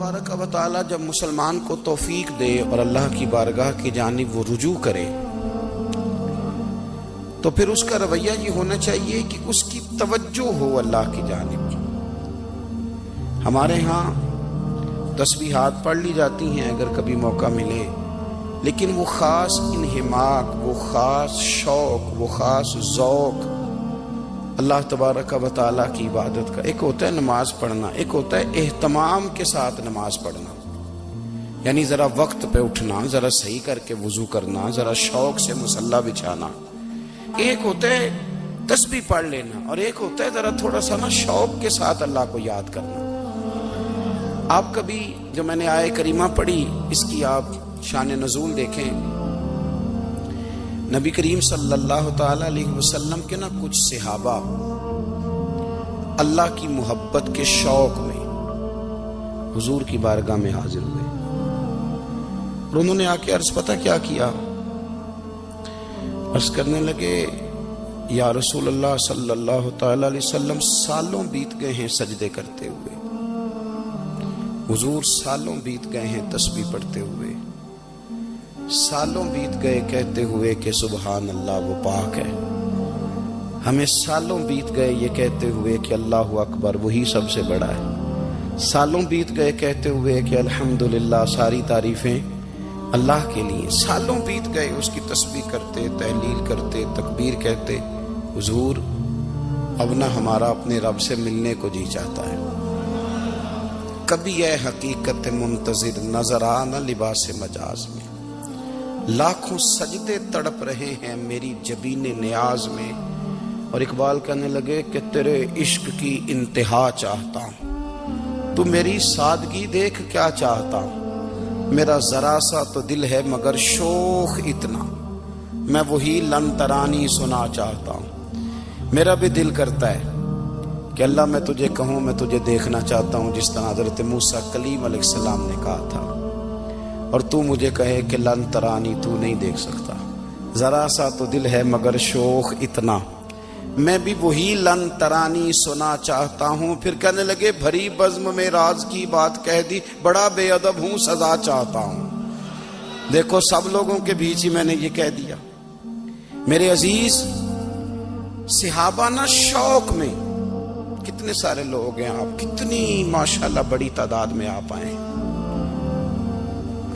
तबारक व तआला जब मुसलमान को तौफीक दे और अल्लाह की बारगाह की जानिब वो रुजू करे, तो फिर उसका रवैया ये होना चाहिए कि उसकी तवज्जो हो अल्लाह की जानिब। हमारे यहाँ तस्बीहात पढ़ ली जाती हैं अगर कभी मौका मिले, लेकिन वो ख़ास इन्हिमाक, वो ख़ास शौक़, वो ख़ास ज़ौक़ अल्लाह तबारक व तआला की इबादत का। एक होता है नमाज पढ़ना, एक होता है एहतमाम के साथ नमाज पढ़ना, यानी ज़रा वक्त पे उठना, ज़रा सही करके वज़ू करना, ज़रा शौक़ से मुसल्ला बिछाना। एक होता है तस्बीह पढ़ लेना और एक होता है ज़रा थोड़ा सा ना शौक़ के साथ अल्लाह को याद करना। आप कभी जो मैंने आय करीमा पढ़ी इसकी आप शान नज़ूल देखें। नबी करीम सल्लल्लाहु ताला अलैहि वसल्लम के ना कुछ सहाबा अल्लाह की मोहब्बत के शौक में हुजूर की बारगाह में हाजिर हुए और उन्होंने आके अर्ज पता क्या किया, अर्ज करने लगे, या रसूल अल्लाह सल्लल्लाहु ताला अलैहि वसल्लम सालों बीत गए हैं सजदे करते हुए, हुजूर सालों बीत गए हैं तस्बीह पढ़ते हुए, सालों बीत गए कहते हुए कि सुबहान अल्लाह वो पाक है, हमें सालों बीत गए ये कहते हुए कि अल्लाह अकबर वही सबसे बड़ा है, सालों बीत गए कहते हुए कि अल्हम्दुलिल्लाह सारी तारीफें अल्लाह के लिए, सालों बीत गए उसकी तस्बीह करते, तहलील करते, तकबीर कहते। हुजूर अब ना हमारा अपने रब से मिलने को जी चाहता है, कभी यह हकीकत मुंतज़िर नजर आ न लिबास मजाज में, लाखों सजदे तड़प रहे हैं मेरी जबीने नियाज में। और इकबाल कहने लगे कि तेरे इश्क की इंतहा चाहता हूं, तू मेरी सादगी देख क्या चाहता हूं, मेरा जरा सा तो दिल है मगर शोख इतना, मैं वही लन तरानी सुना चाहता हूं। मेरा भी दिल करता है कि अल्लाह मैं तुझे कहूं, मैं तुझे देखना चाहता हूं जिस तरह हज़रत मूसा कलीम अलैहिस्सलाम ने कहा था, और तू मुझे कहे कि लन तरानी तू नहीं देख सकता, जरा सा तो दिल है मगर शोख इतना, मैं भी वही लन तरानी सुना चाहता हूं। फिर कहने लगे भरी बज़्म में राज की बात कह दी, बड़ा बेअदब हूं सजा चाहता हूं। देखो सब लोगों के बीच ही मैंने ये कह दिया। मेरे अजीज सहाबा ना शौक में, कितने सारे लोग हैं आप, कितनी माशाल्लाह बड़ी तादाद में आप आए,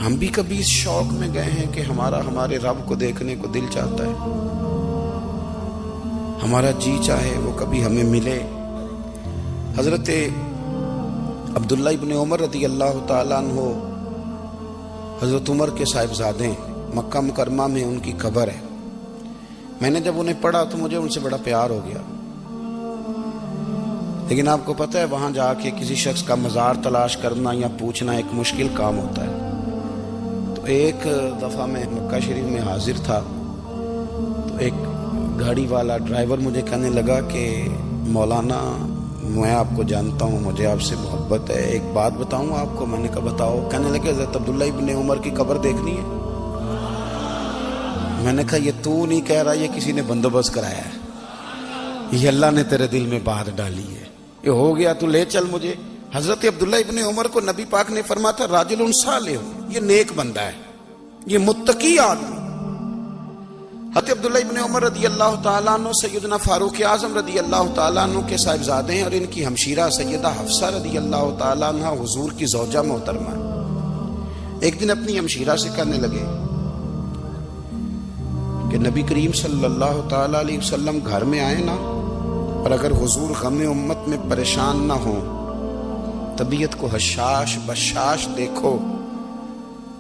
हम भी कभी इस शौक में गए हैं कि हमारे रब को देखने को दिल चाहता है, हमारा जी चाहे वो कभी हमें मिले। हजरत अब्दुल्ला इब्न उमर रदी अल्लाह ताला अन्हु, हजरत उमर के साहिबजादे, मक्का मुकरमा में उनकी कब्र है। मैंने जब उन्हें पढ़ा तो मुझे उनसे बड़ा प्यार हो गया, लेकिन आपको पता है वहां जाके किसी शख्स का मज़ार तलाश करना या पूछना एक मुश्किल काम होता है। तो एक दफ़ा मैं मक्का शरीफ में हाजिर था, तो एक गाड़ी वाला ड्राइवर मुझे कहने लगा कि मौलाना मैं आपको जानता हूँ, मुझे आपसे मोहब्बत है, एक बात बताऊँ आपको। मैंने कहा बताओ। कहने लगे हज़रत अब्दुल्ला इब्न उमर की कब्र देखनी है। मैंने कहा ये तू नहीं कह रहा, ये किसी ने बंदोबस्त कराया है, ये अल्लाह ने तेरे दिल में बात डाली है, ये हो गया, तू ले चल मुझे। हजरत अब्दुल्ला इब्न उमर को नबी पाक ने फरमाया था राजुलुन सालिह, ये नेक बंदा है, ये मुत्तकी आदमी। हजरत अब्दुल्ला इब्न उमर रदी अल्लाह ताला अन्हु सैयदना फारूक आजम रदी अल्लाह ताला अन्हु के साहिबजादे हैं और इनकी हमशीरा सैयदा हफ्सा रदी अल्लाह ताला अन्हा हुजूर की ज़ौजा मोहतरमा। एक दिन अपनी हमशीरा से कहने लगे कि नबी करीम सल्लल्लाहु ताला अलैहि वसल्लम घर में आए ना, और अगर हुजूर गम उम्मत में परेशान ना हो, तबीयत को हशाश बशाश देखो,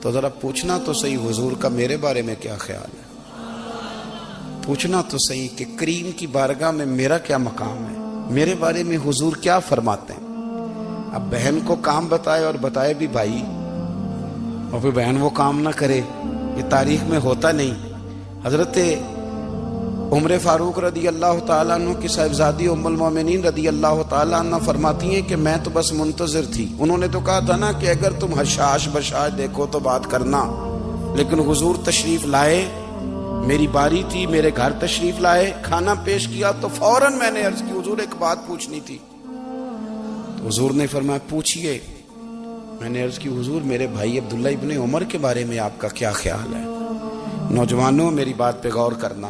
तो जरा पूछना तो सही हुजूर का मेरे बारे में क्या ख्याल है, पूछना तो सही कि करीम की बारगाह में मेरा क्या मकाम है, मेरे बारे में हुजूर क्या फरमाते हैं। अब बहन को काम बताए और बताए भी भाई, और फिर बहन वो काम ना करे, ये तारीख में होता नहीं। हजरत उमर फारूक रदी अल्लाह ताला अन्हु की साहिबजादी उम्मुल मोमिनीन रदी अल्लाह ताला अन्हा फरमाती हैं कि मैं तो बस मुंतजिर थी। उन्होंने तो कहा था ना कि अगर तुम हशाश बशाश देखो तो बात करना, लेकिन हुजूर तशरीफ लाए, मेरी बारी थी, मेरे घर तशरीफ लाए, खाना पेश किया तो फौरन मैंने अर्ज की हुजूर एक बात पूछनी थी। तो हुजूर ने फरमाया पूछिए। میں نے عرض کی حضور میرے بھائی عبداللہ ابن عمر کے بارے میں آپ کا کیا خیال ہے؟ نوجوانوں میری بات پہ غور کرنا،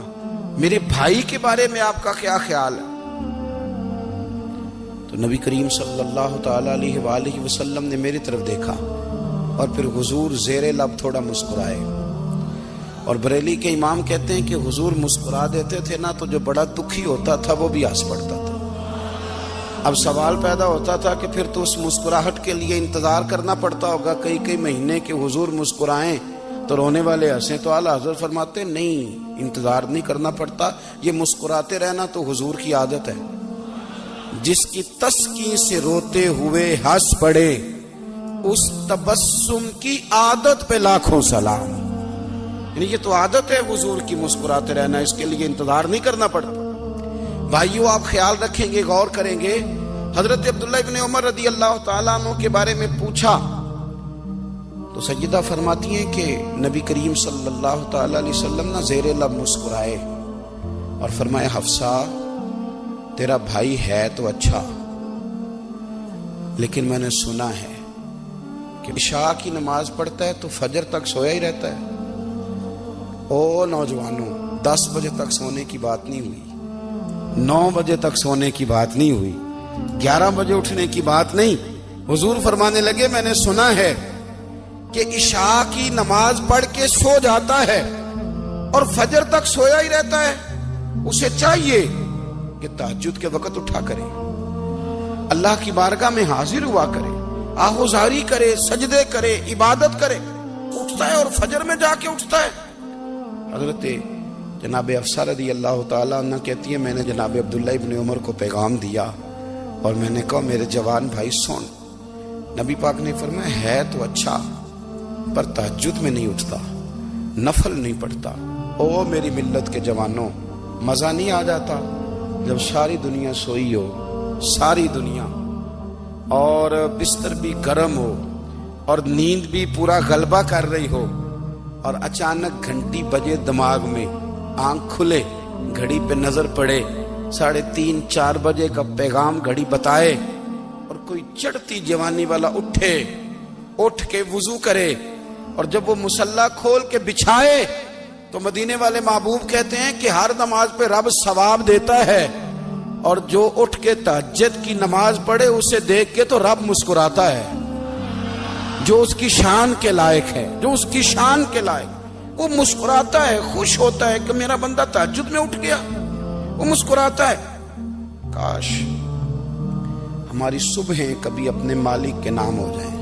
میرے بھائی کے بارے میں آپ کا کیا خیال ہے؟ تو نبی کریم صلی اللہ تعالی علیہ وآلہ وسلم نے میری طرف دیکھا اور پھر حضور زیر لب تھوڑا مسکرائے، اور بریلی کے امام کہتے ہیں کہ حضور مسکرا دیتے تھے نا تو جو بڑا دکھی ہوتا تھا وہ بھی ہنس پڑتا تھا۔ اب سوال پیدا ہوتا تھا کہ پھر تو اس مسکراہٹ کے لیے انتظار کرنا پڑتا ہوگا کئی مہینے کہ حضور مسکرائیں تو رونے والے ہنسیں، تو اعلیٰ حضرت فرماتے نہیں، انتظار نہیں کرنا پڑتا، یہ مسکراتے رہنا تو حضور کی عادت ہے۔ جس کی تسکین سے روتے ہوئے ہنس پڑے اس تبسم کی عادت پہ لاکھوں سلام، یعنی یہ تو عادت ہے حضور کی مسکراتے رہنا، اس کے لیے انتظار نہیں کرنا پڑتا۔ بھائیو آپ خیال رکھیں گے، غور کریں گے، حضرت عبداللہ ابن عمر رضی اللہ تعالیٰ عنہ کے بارے میں پوچھا تو سیدہ فرماتی ہیں کہ نبی کریم صلی اللہ تعالیٰ علیہ وسلم نہ زیر لب مسکرائے اور فرمائے حفصہ تیرا بھائی ہے تو اچھا، لیکن میں نے سنا ہے کہ عشاء کی نماز پڑھتا ہے تو فجر تک سویا ہی رہتا ہے۔ او نوجوانوں، 10 بجے تک سونے کی بات نہیں ہوئی، 9 بجے تک سونے کی بات نہیں ہوئی، 11 بجے اٹھنے کی بات نہیں۔ حضور فرمانے لگے میں نے سنا ہے کہ عشاء کی نماز پڑھ کے سو جاتا ہے اور فجر تک سویا ہی رہتا ہے، اسے چاہیے کہ تہجد کے وقت اٹھا کرے، اللہ کی بارگاہ میں حاضر ہوا کرے، آہوزاری کرے، سجدے کرے، عبادت کرے، اٹھتا ہے اور فجر میں جا کے اٹھتا ہے۔ حضرت جناب حفصہ رضی اللہ تعالیٰ عنہ کہتی ہے میں نے جناب عبداللہ ابن عمر کو پیغام دیا اور میں نے کہا میرے جوان بھائی سن، نبی پاک نے فرمایا ہے تو اچھا پر تہجد میں نہیں اٹھتا، نفل نہیں پڑھتا۔ او میری ملت کے جوانوں، مزہ نہیں آ جاتا جب ساری دنیا سوئی ہو، ساری دنیا، اور بستر بھی گرم ہو اور نیند بھی پورا غلبہ کر رہی ہو، اور اچانک گھنٹی بجے دماغ میں، آنکھ کھلے، گھڑی پہ نظر پڑے، 3:30 4 بجے کا پیغام گھڑی بتائے، اور کوئی چڑھتی جوانی والا اٹھ کے وضو کرے، اور جب وہ مصلی کھول کے بچھائے تو مدینے والے محبوب کہتے ہیں کہ ہر نماز پہ رب ثواب دیتا ہے، اور جو اٹھ کے تہجد کی نماز پڑھے اسے دیکھ کے تو رب مسکراتا ہے، جو اس کی شان کے لائق ہے، جو اس کی شان کے لائق، وہ مسکراتا ہے، خوش ہوتا ہے کہ میرا بندہ تہجد میں اٹھ گیا، وہ مسکراتا ہے۔ کاش ہماری صبحیں کبھی اپنے مالک کے نام ہو جائیں۔